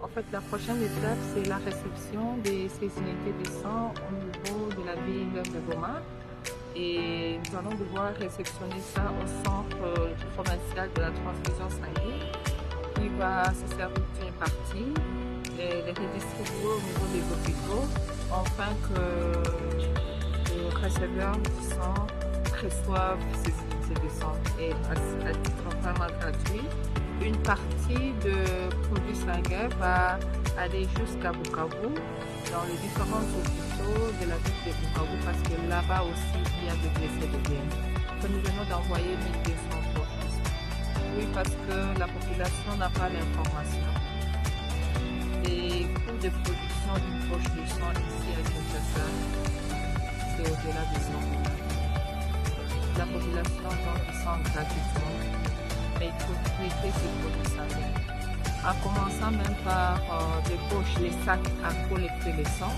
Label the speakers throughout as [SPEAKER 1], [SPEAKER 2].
[SPEAKER 1] En fait, la prochaine étape, c'est la réception de ces unités de sang au niveau de la ville de Goma. Et nous allons devoir réceptionner ça au centre provincial de la transfusion sanguine qui va se servir d'une partie et les redistribuer au niveau des hôpitaux afin que les receveurs du sang reçoivent ces unités de sang. Et à titre vraiment gratuit, une partie de produits sanguins va aller jusqu'à Bukavu, dans les différents hôpitaux de la ville de Bukavu, parce que là-bas aussi, il y a des blessés de guerre. Que nous venons d'envoyer 1200 poches. Oui, parce que la population n'a pas l'information. Les coûts de production d'une poche de sang ici à Kinshasa, c'est au-delà de 100 000. La population donne du sang gratuitement, mais il faut traiter ces produits sanguins. En commençant même par les poches, les sacs à collecter le sang,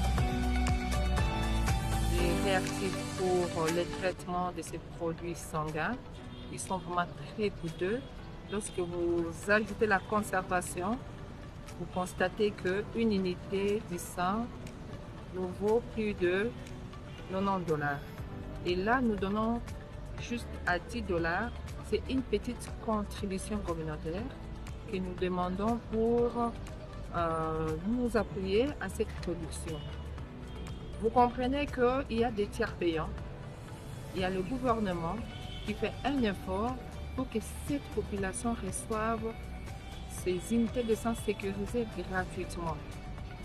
[SPEAKER 1] les réactifs pour le traitement de ces produits sanguins, ils sont vraiment très coûteux. Lorsque vous ajoutez la conservation, vous constatez qu'une unité du sang nous vaut plus de 90 $. Et là, nous donnons juste à 10 $. C'est une petite contribution communautaire que nous demandons pour nous appuyer à cette production. Vous comprenez qu'il y a des tiers payants. Il y a le gouvernement qui fait un effort pour que cette population reçoive ces unités de sang sécurisées gratuitement.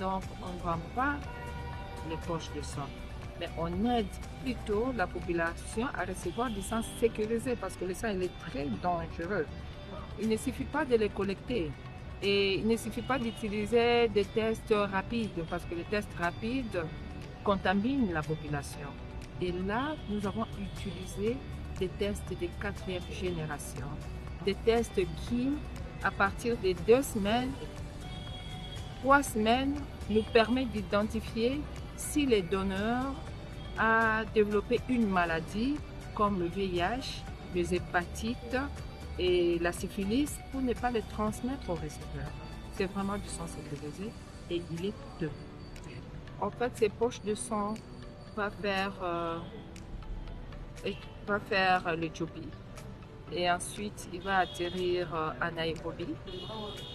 [SPEAKER 1] Donc, on ne vend pas les poches de sang, mais on aide plutôt la population à recevoir du sang sécurisé parce que le sang il est très dangereux. Il ne suffit pas de les collecter et il ne suffit pas d'utiliser des tests rapides parce que les tests rapides contaminent la population. Et là, nous avons utilisé des tests de 4e génération, des tests qui, à partir de 2 semaines, 3 semaines, nous permettent d'identifier si les donneurs ont développé une maladie comme le VIH, les hépatites et la syphilis pour ne pas les transmettre aux récepteurs. C'est vraiment du sang sécurisé et il est coûteux. En fait, ces poches de sang va faire l'Éthiopie et ensuite il va atterrir à Nairobi.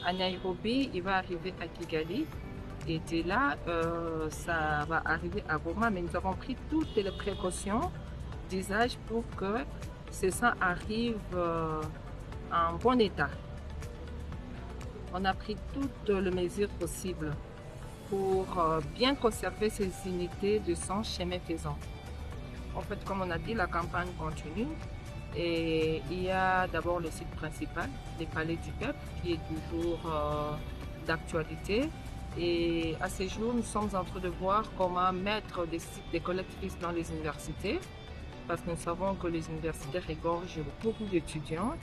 [SPEAKER 1] À Nairobi, il va arriver à Kigali et de là, ça va arriver à Goma. Mais nous avons pris toutes les précautions d'usage pour que ce sang arrive en bon état. On a pris toutes les mesures possibles pour bien conserver ces unités de sang chemin faisant. En fait, comme on a dit, la campagne continue et il y a d'abord le site principal, les Palais du Peuple, qui est toujours d'actualité. Et à ce jour, nous sommes en train de voir comment mettre des sites de collectifs dans les universités, parce que nous savons que les universités regorgent beaucoup d'étudiants,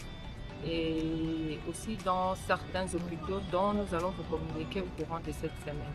[SPEAKER 1] et aussi dans certains hôpitaux dont nous allons vous communiquer au courant de cette semaine.